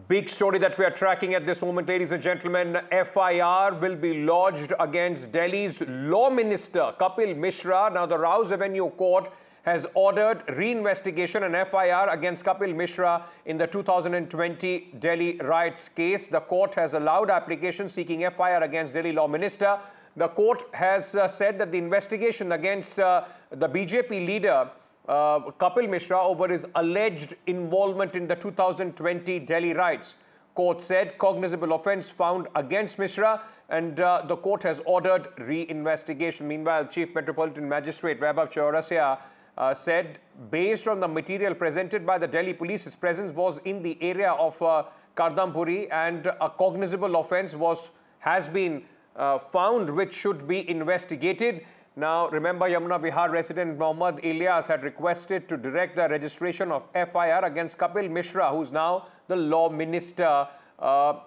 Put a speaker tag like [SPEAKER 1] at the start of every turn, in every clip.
[SPEAKER 1] Big story that we are tracking at this moment, ladies and gentlemen. FIR will be lodged against Delhi's Law Minister, Kapil Mishra. Now, the Rouse Avenue Court has ordered reinvestigation and FIR against Kapil Mishra in the 2020 Delhi riots case. The court has allowed applications seeking FIR against Delhi Law Minister. The court has said that the investigation against the BJP leader Kapil Mishra over his alleged involvement in the 2020 Delhi riots. Court said cognizable offence found against Mishra, and the court has ordered re-investigation. Meanwhile, Chief Metropolitan Magistrate Vaibhav Chaurasia said, based on the material presented by the Delhi police, his presence was in the area of Kardampuri, and a cognizable offence has been found, which should be investigated. Now, remember, Yamuna Vihar resident Mohammad Ilyas had requested to direct the registration of FIR against Kapil Mishra, who's now the law minister of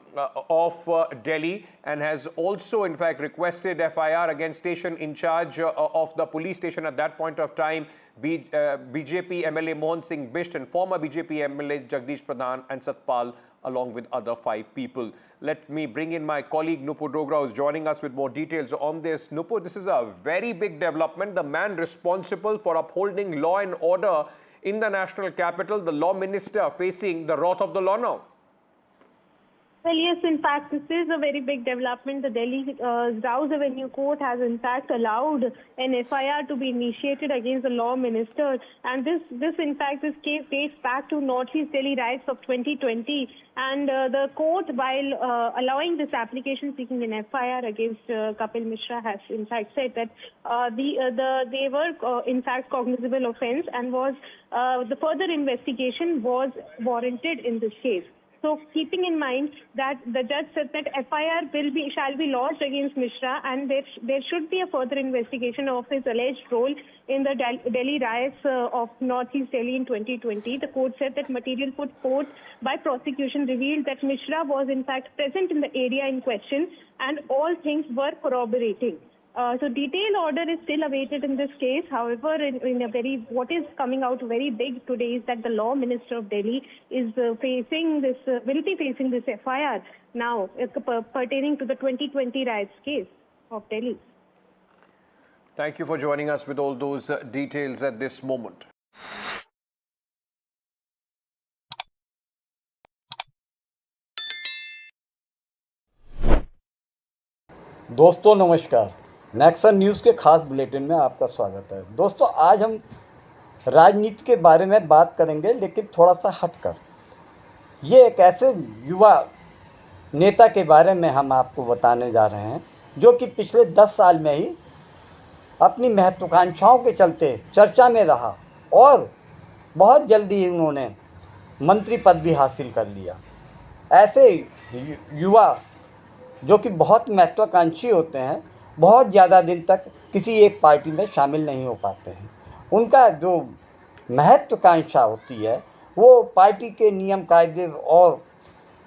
[SPEAKER 1] Delhi, and has also, in fact, requested FIR against station in charge of the police station at that point of time, BJP MLA Mohan Singh Bisht and former BJP MLA Jagdish Pradhan and Satpal, along with other 5 people. Let me bring in my colleague Nupur Dogra, who's joining us with more details on this. Nupur, this is a very big development. The man responsible for upholding law and order in the national capital, the law minister, facing the wrath of the law now.
[SPEAKER 2] Well, yes, in fact, this is a very big development. The Delhi Rouse Avenue Court has, in fact, allowed an FIR to be initiated against the law minister. And this in fact, this case dates back to Northeast Delhi riots of 2020. And the court, while allowing this application seeking an FIR against Kapil Mishra, has, in fact, said that they were, in fact, cognizable offence, and was the further investigation was warranted in this case. So, keeping in mind that the judge said that FIR shall be lodged against Mishra, and there should be a further investigation of his alleged role in the Delhi riots of Northeast Delhi in 2020. The court said that material put forth by prosecution revealed that Mishra was in fact present in the area in question, and all things were corroborating. So detailed order is still awaited in this case. However, what is coming out very big today is that the law minister of Delhi is will be facing this FIR now pertaining to the 2020 riots case of Delhi.
[SPEAKER 1] Thank you for joining us with all those details at this moment.
[SPEAKER 3] दोस्तों नमस्कार, Nexon news के खास bulletin में आपका स्वागत है। दोस्तों, आज हम राजनीति के बारे में बात करेंगे, लेकिन थोड़ा सा हटकर। ये एक ऐसे युवा नेता के बारे में हम आपको बताने जा रहे हैं, जो कि पिछले 10 साल में ही अपनी महत्वाकांक्षाओं के चलते चर्चा में रहा और बहुत जल्दी उन्होंने मंत्री पद भी हासिल कर लिया। ऐसे युवा जो कि बहुत महत्वाकांक्षी होते हैं, बहुत ज़्यादा दिन तक किसी एक पार्टी में शामिल नहीं हो पाते हैं। उनका जो महत्वाकांक्षा होती है वो पार्टी के नियम कायदे और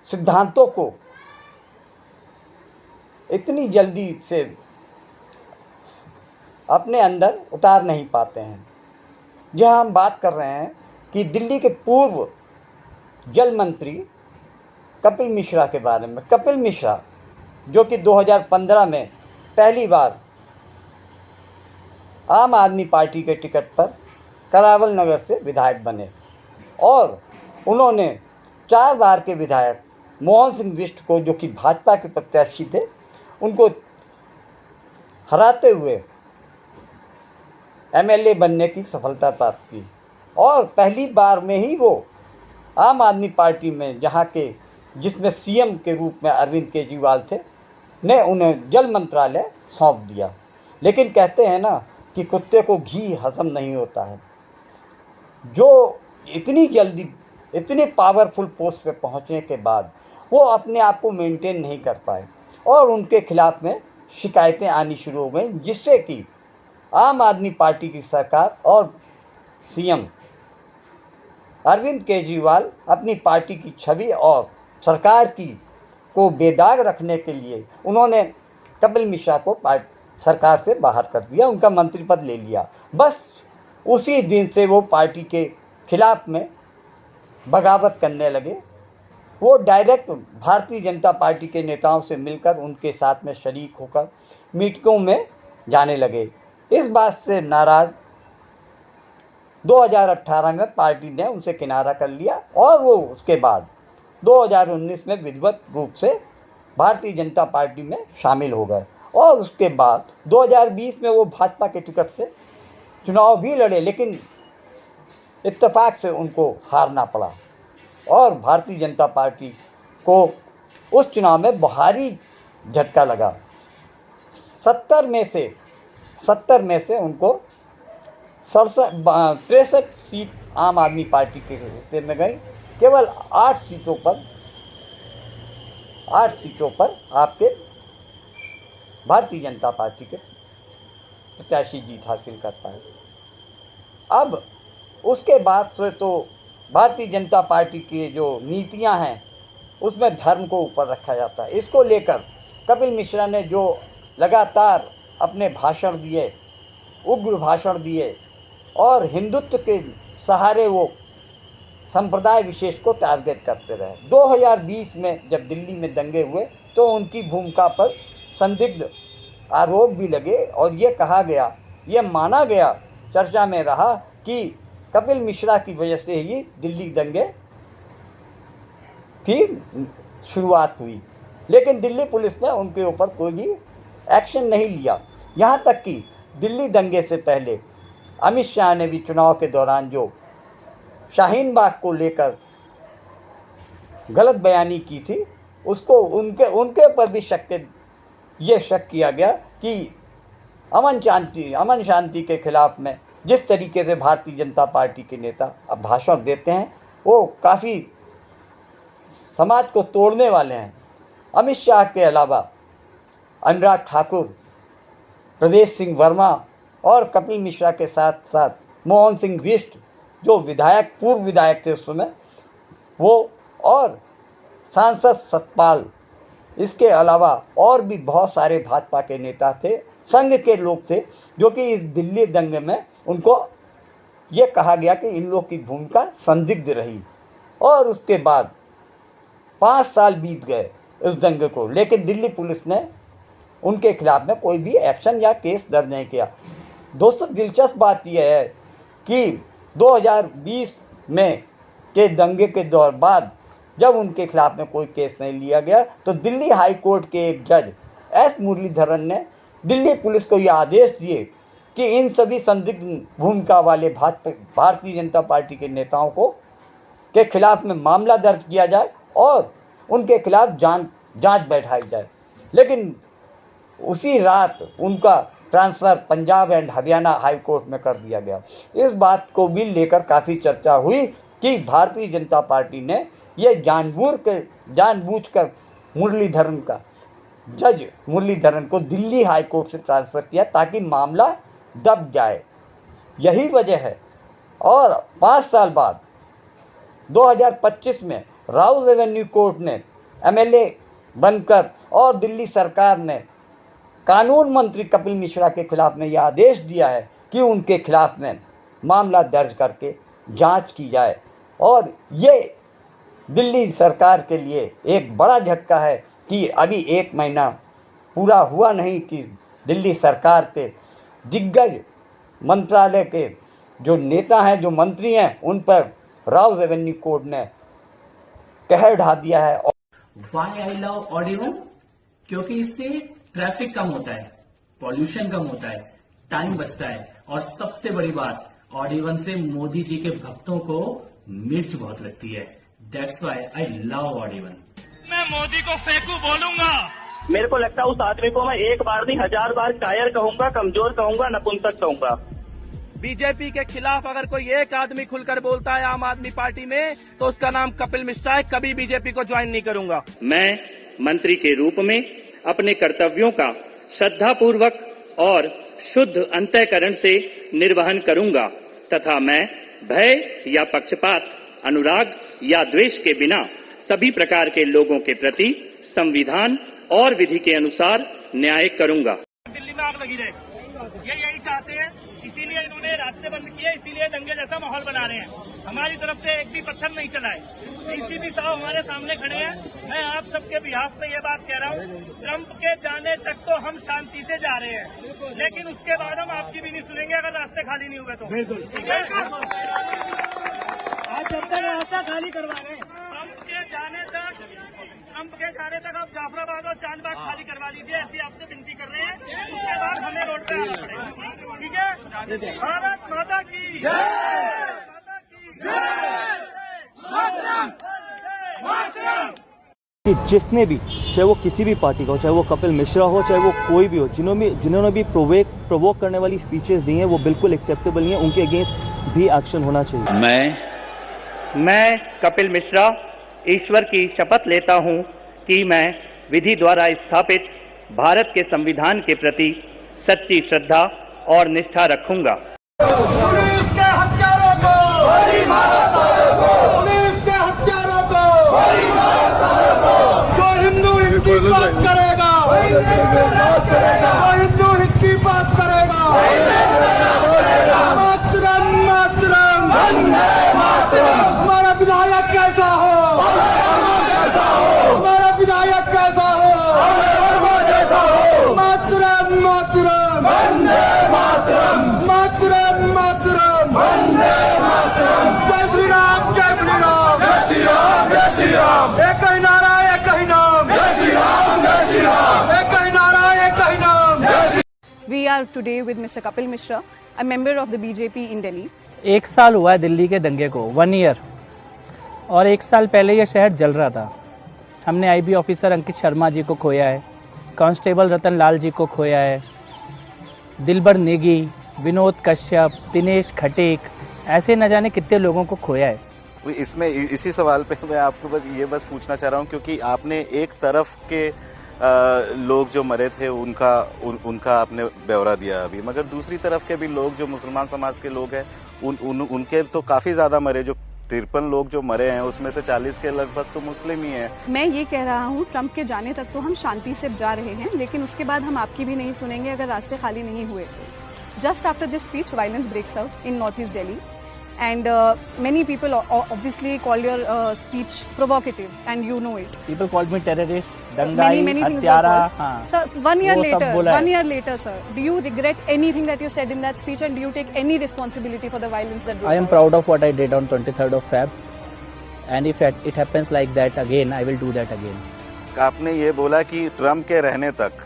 [SPEAKER 3] सिद्धांतों को इतनी जल्दी से अपने अंदर उतार नहीं पाते हैं। यह हम बात कर रहे हैं कि दिल्ली के पूर्व जल मंत्री कपिल मिश्रा के बारे में। कपिल मिश्रा जो कि 2015 में पहली बार आम आदमी पार्टी के टिकट पर करावल नगर से विधायक बने और उन्होंने 4 बार के विधायक मोहन सिंह बिष्ट को, जो कि भाजपा के प्रत्याशी थे, उनको हराते हुए एमएलए बनने की सफलता प्राप्त की। और पहली बार में ही वो आम आदमी पार्टी में, जिसमें सीएम के रूप में अरविंद केजरीवाल थे, ने उन्हें जल मंत्रालय सौंप दिया। लेकिन कहते हैं ना कि कुत्ते को घी हजम नहीं होता है। जो इतनी जल्दी इतनी पावरफुल पोस्ट पे पहुंचने के बाद वो अपने आप को मेंटेन नहीं कर पाए और उनके खिलाफ में शिकायतें आनी शुरू हो गई, जिससे कि आम आदमी पार्टी की सरकार और सीएम अरविंद केजरीवाल अपनी पार्टी की छवि और सरकार को बेदाग रखने के लिए उन्होंने कपिल मिश्रा को सरकार से बाहर कर दिया, उनका मंत्री पद ले लिया। बस उसी दिन से वो पार्टी के खिलाफ में बगावत करने लगे, वो डायरेक्ट भारतीय जनता पार्टी के नेताओं से मिलकर उनके साथ में शरीक होकर मीटिंगों में जाने लगे। इस बात से नाराज 2018 में पार्टी ने उनसे किनारा कर लिया और वो उसके बाद 2019 में विधिवत रूप से भारतीय जनता पार्टी में शामिल हो गए और उसके बाद 2020 में वो भाजपा के टिकट से चुनाव भी लड़े, लेकिन इत्तेफाक से उनको हारना पड़ा और भारतीय जनता पार्टी को उस चुनाव में भारी झटका लगा। 70 में से उनको 63 सीट आम आदमी पार्टी के हिस्से में गई। केवल 8 सीटों पर आपके भारतीय जनता पार्टी के प्रत्याशी जीत हासिल कर पाए। अब उसके बाद से तो भारतीय जनता पार्टी की जो नीतियां हैं उसमें धर्म को ऊपर रखा जाता है। इसको लेकर कपिल मिश्रा ने जो लगातार अपने भाषण दिए, उग्र भाषण दिए और हिंदुत्व के सहारे वो संप्रदाय विशेष को टारगेट करते रहे। 2020 में जब दिल्ली में दंगे हुए तो उनकी भूमिका पर संदिग्ध आरोप भी लगे और ये कहा गया, ये माना गया, चर्चा में रहा कि कपिल मिश्रा की वजह से ही दिल्ली दंगे की शुरुआत हुई। लेकिन दिल्ली पुलिस ने उनके ऊपर कोई भी एक्शन नहीं लिया। यहाँ तक कि दिल्ली दंगे से पहले अमित शाह ने भी चुनाव के दौरान जो शाहीन बाग को लेकर गलत बयानी की थी, उसको उनके ऊपर भी शक किया गया कि अमन शांति के खिलाफ में जिस तरीके से भारतीय जनता पार्टी के नेता अब भाषण देते हैं वो काफ़ी समाज को तोड़ने वाले हैं। अमित शाह के अलावा अनुराग ठाकुर, प्रवेश सिंह वर्मा और कपिल मिश्रा के साथ साथ मोहन सिंह बिष्ट जो पूर्व विधायक थे उस समय, वो और सांसद सतपाल, इसके अलावा और भी बहुत सारे भाजपा के नेता थे, संघ के लोग थे, जो कि इस दिल्ली दंगे में उनको ये कहा गया कि इन लोग की भूमिका संदिग्ध रही। और उसके बाद 5 साल बीत गए इस दंगे को, लेकिन दिल्ली पुलिस ने उनके खिलाफ में कोई भी एक्शन या केस दर्ज नहीं किया। दोस्तों, दिलचस्प बात यह है कि 2020 में के दंगे के दौर बाद जब उनके खिलाफ में कोई केस नहीं लिया गया तो दिल्ली हाई कोर्ट के एक जज एस मुरलीधरन ने दिल्ली पुलिस को यह आदेश दिए कि इन सभी संदिग्ध भूमिका वाले भारतीय जनता पार्टी के नेताओं के खिलाफ में मामला दर्ज किया जाए और उनके खिलाफ जांच बैठाई जाए। लेकिन उसी रात उनका transfer Punjab and Haryana high court में कर दिया गया। इस बात को भी लेकर काफ़ी चर्चा हुई कि भारतीय जनता पार्टी ने यह जानबूझकर जज मुरलीधरन को दिल्ली हाई कोर्ट से ट्रांसफ़र किया ताकि मामला दब जाए। यही वजह है। और 5 साल बाद 2025 में राउज एवेन्यू कोर्ट ने MLA बनकर और दिल्ली सरकार ने कानून मंत्री कपिल मिश्रा के खिलाफ में यह आदेश दिया है कि उनके खिलाफ में मामला दर्ज करके जांच की जाए। और ये दिल्ली सरकार के लिए एक बड़ा झटका है कि अभी 1 महीना पूरा हुआ नहीं कि दिल्ली सरकार के दिग्गज मंत्रालय के जो नेता हैं, जो मंत्री हैं, उन पर राउज एवेन्यू कोर्ट ने कहर ढा दिया है।
[SPEAKER 4] वाई आई लव ऑड-इवन, क्योंकि इससे ट्रैफिक कम होता है, पॉल्यूशन कम होता है, टाइम बचता है और सबसे बड़ी बात, ऑड-इवन से मोदी जी के भक्तों को मिर्च बहुत लगती है। That's why I love odd-even.
[SPEAKER 5] मैं मोदी को फेंकू बोलूंगा।
[SPEAKER 6] मेरे को लगता है उस आदमी को मैं 1 बार नहीं 1000 बार कायर कहूंगा, कमजोर कहूंगा, नपुंसक कहूंगा।
[SPEAKER 5] बीजेपी के खिलाफ अगर कोई एक आदमी खुलकर बोलता है आम आदमी पार्टी में तो उसका नाम कपिल मिश्रा है। कभी बीजेपी को ज्वाइन नहीं करूंगा।
[SPEAKER 7] मैं मंत्री के रूप में अपने कर्तव्यों का श्रद्धापूर्वक और शुद्ध अंतःकरण से निर्वहन करूंगा तथा मैं भय या पक्षपात, अनुराग या द्वेष के बिना सभी प्रकार के लोगों के प्रति संविधान और विधि के अनुसार न्याय करूंगा।
[SPEAKER 5] दिल्ली में आग लगी रहे, ये यही चाहते हैं, इसीलिए लिए इन्होंने रास्ते बंद किए, इसीलिए दंगे जैसा माहौल बना रहे हैं। हमारी तरफ से एक भी पत्थर नहीं चलाए। सीसीपी साहब हमारे सामने खड़े हैं। मैं आप सबके बिहाफ पे ये बात कह रहा हूँ, ट्रंप के जाने तक तो हम शांति से जा रहे हैं, लेकिन उसके बाद हम आपकी भी नहीं सुनेंगे अगर रास्ते खाली नहीं हुए तो। ठीक है, आज जब तक रास्ता खाली करवा रहे हैं, ट्रंप के जाने तक आप जाफराबाद और चांदबाग खाली करवा लीजिए, ऐसी आपसे विनती कर रहे हैं। उसके बाद हमें रोड पे आना पड़ेगा। ठीक है, भारत माता की जय, माता की जय।
[SPEAKER 8] कि जिसने भी, चाहे वो किसी भी पार्टी का हो, चाहे वो कपिल मिश्रा हो, चाहे वो कोई भी हो, जिन्होंने भी प्रोवोक करने वाली स्पीचेस दी हैं, वो बिल्कुल एक्सेप्टेबल नहीं है। उनके अगेंस्ट भी एक्शन होना चाहिए।
[SPEAKER 7] मैं कपिल मिश्रा ईश्वर की शपथ लेता हूं कि मैं विधि द्वारा स्थापित भारत के संविधान के प्रति सच्ची श्रद्धा और निष्ठा रखूंगा।
[SPEAKER 9] पुलिस के हत्यारों को गोली मारो, पुलिस के हत्यारों को गोली मारो, जो हिंदू इनकी बात करेगा, वो हिंदू इनकी बात करेगा। मातरम मातरम वंदे मातरम। हमारा विधायक कैसा हो, हमारा विधायक कैसा हो, मातरम मातरम वंदे मातरम, मातरम मातरम वंदे मातरम। जय श्री राम, जय श्री राम, जय श्री राम, जय श्री राम। एक ही नारा, एक ही नाम, जय श्री राम, जय श्री राम। एक ही नारा, एक ही नाम, जय Shri.
[SPEAKER 10] We are today with Mr. Kapil Mishra, a member of the BJP in Delhi.
[SPEAKER 11] 1 साल हुआ है दिल्ली के दंगे को, 1 ईयर, और 1 साल पहले ये शहर जल रहा था। हमने आईबी ऑफिसर अंकित शर्मा जी को खोया है, कांस्टेबल रतन लाल जी को खोया है, दिलबर नेगी, विनोद कश्यप, दिनेश खटीक, ऐसे न जाने कितने लोगों को खोया है।
[SPEAKER 12] इसमें इसी सवाल पे मैं आपको बस पूछना चाह रहा हूँ, क्योंकि आपने एक तरफ के लोग जो मरे थे उनका आपने ब्यौरा दिया अभी, मगर दूसरी तरफ के भी लोग जो मुसलमान समाज के लोग हैं उनके तो काफ़ी ज़्यादा मरे। जो 53 लोग जो मरे हैं उसमें से 40 के लगभग तो मुस्लिम ही हैं।
[SPEAKER 10] मैं ये कह रहा हूँ, ट्रंप के जाने तक तो हम शांति से जा रहे हैं, लेकिन उसके बाद हम आपकी भी नहीं सुनेंगे अगर रास्ते खाली नहीं हुए। Just after this speech violence breaks out in north east Delhi and many people obviously call your speech provocative, and you know it.
[SPEAKER 11] People called me terrorist, dangai, hatyara.
[SPEAKER 10] Sir, 1 year later, sir, do you regret anything that you said in that speech, and do you take any responsibility for the violence that broke out?
[SPEAKER 11] I am proud of what I did on 23rd of Feb, and if it happens like that again, I will do that again.
[SPEAKER 12] आपने ये बोला कि Trump के रहने तक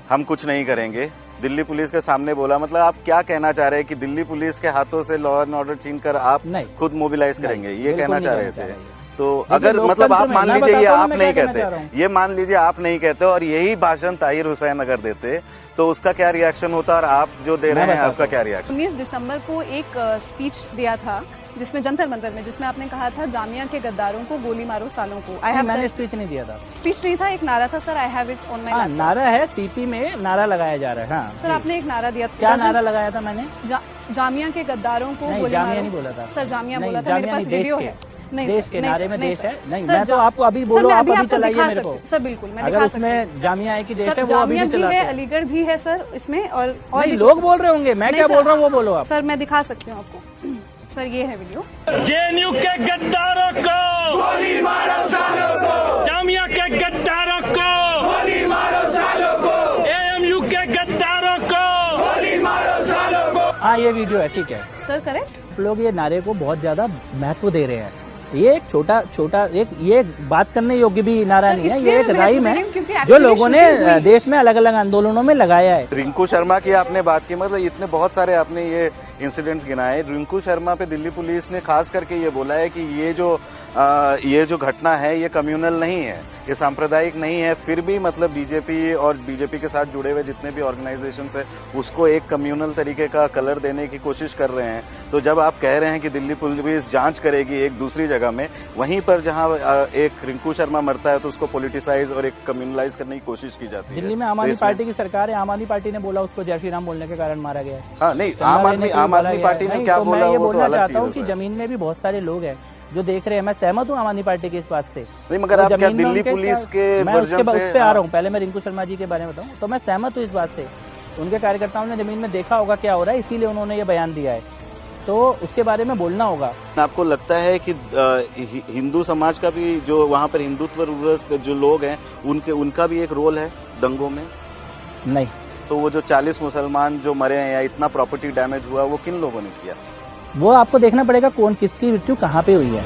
[SPEAKER 12] हम कुछ नहीं करेंगे, दिल्ली पुलिस के सामने बोला, मतलब आप क्या कहना चाह रहे हैं कि दिल्ली पुलिस के हाथों से लॉ एंड ऑर्डर छीनकर आप खुद मोबिलाइज करेंगे, ये कहना चाह रहे थे? तो अगर मतलब आप मान लीजिए ये आप नहीं कहते, ये मान लीजिए आप नहीं कहते और यही भाषण ताहिर हुसैन अगर देते तो उसका क्या रिएक्शन होता, और आप जो दे रहे हैं उसका क्या रिएक्शन?
[SPEAKER 10] 19 दिसंबर को एक स्पीच दिया था जिसमें जंतर मंतर में, जिसमें आपने कहा था जामिया के गद्दारों को गोली मारो सालों को।
[SPEAKER 11] मैंने स्पीच नहीं दिया था।
[SPEAKER 10] स्पीच नहीं था, एक नारा था sir, I have it on my laptop.
[SPEAKER 11] नारा है, सीपी में नारा लगाया जा रहा है। हाँ
[SPEAKER 10] सर, आपने एक नारा दिया था।
[SPEAKER 11] क्या नारा लगाया था मैंने?
[SPEAKER 10] जामिया के गद्दारों को गोली मारो।
[SPEAKER 11] जामिया नहीं बोला था
[SPEAKER 10] सर, जामिया बोला था, मेरे पास वीडियो है।
[SPEAKER 11] नहीं, देश के नारे में देश है। नहीं, मैं तो आपको अभी बोलो, आप अभी चलाइए मेरे को।
[SPEAKER 10] सर बिल्कुल, मैं
[SPEAKER 11] अगर उसमें जामिया है कि देश है, वो अभी भी चलाते हैं।
[SPEAKER 10] अलीगढ़ भी है सर इसमें, और
[SPEAKER 11] लोग बोल रहे होंगे, मैं क्या बोल रहा हूँ वो बोलो आप।
[SPEAKER 10] सर मैं दिखा सकती हूँ आपको, सर ये है वीडियो।
[SPEAKER 5] जेएनयू के गद्दारों को गोली मारो सालों को, जामिया के गद्दारों को गोली मारो सालों को, एएमयू के गद्दारों को गोली मारो सालों को।
[SPEAKER 11] हाँ, ये वीडियो है, ठीक है
[SPEAKER 10] सर, करेक्ट।
[SPEAKER 11] लोग ये नारे को बहुत ज्यादा महत्व दे रहे हैं। ये एक छोटा ये बात करने योग्य भी नारा नहीं है, ये एक राइम है जो लोगों ने देश में अलग अलग आंदोलनों में लगाया है।
[SPEAKER 12] रिंकू शर्मा की आपने बात की, मतलब इतने बहुत सारे आपने ये इंसिडेंट्स गिनाए। रिंकू शर्मा पे दिल्ली पुलिस ने खास करके ये बोला है कि ये जो घटना है ये कम्युनल नहीं है, ये सांप्रदायिक नहीं है, फिर भी मतलब बीजेपी और बीजेपी के साथ जुड़े हुए जितने भी ऑर्गेनाइजेशंस है उसको एक कम्युनल तरीके का कलर देने की कोशिश कर रहे हैं। तो जब आप कह रहे हैं कि दिल्ली पुलिस जांच करेगी एक दूसरी जगह में, वहीं पर जहां एक रिंकू शर्मा मरता है तो उसको पॉलिटिसाइज और एक कम्युनलाइज करने की कोशिश की जाती है।
[SPEAKER 11] दिल्ली में आम आदमी पार्टी की सरकार है, आम आदमी पार्टी ने बोला उसको जय श्री राम बोलने के कारण मारा गया।
[SPEAKER 12] हाँ नहीं, आम आदमी पार्टी ने क्या बोला वो तो अलग चीज है।
[SPEAKER 11] कि जमीन में भी बहुत सारे लोग हैं जो देख रहे हैं, मैं सहमत हूँ आम आदमी पार्टी की इस बात से।
[SPEAKER 12] नहीं, मगर आप क्या दिल्ली पुलिस के वर्जन से?
[SPEAKER 11] उस पे आ रहा हूँ, पहले मैं रिंकू शर्मा जी के बारे में बताऊँ तो मैं सहमत हूँ इस बात से उनके कार्यकर्ताओं ने जमीन में देखा होगा क्या हो रहा है, इसीलिए उन्होंने ये बयान दिया है, तो उसके बारे में बोलना होगा।
[SPEAKER 12] आपको लगता है कि हिंदू समाज का भी, जो वहाँ पर हिंदुत्व जो लोग हैं, उनका भी एक रोल है दंगों में?
[SPEAKER 11] नहीं।
[SPEAKER 12] तो वो जो 40 मुसलमान जो मरे हैं या इतना प्रॉपर्टी डैमेज हुआ, वो किन लोगों ने किया?
[SPEAKER 11] वो आपको देखना पड़ेगा कौन किसकी मृत्यु कहाँ पे हुई है।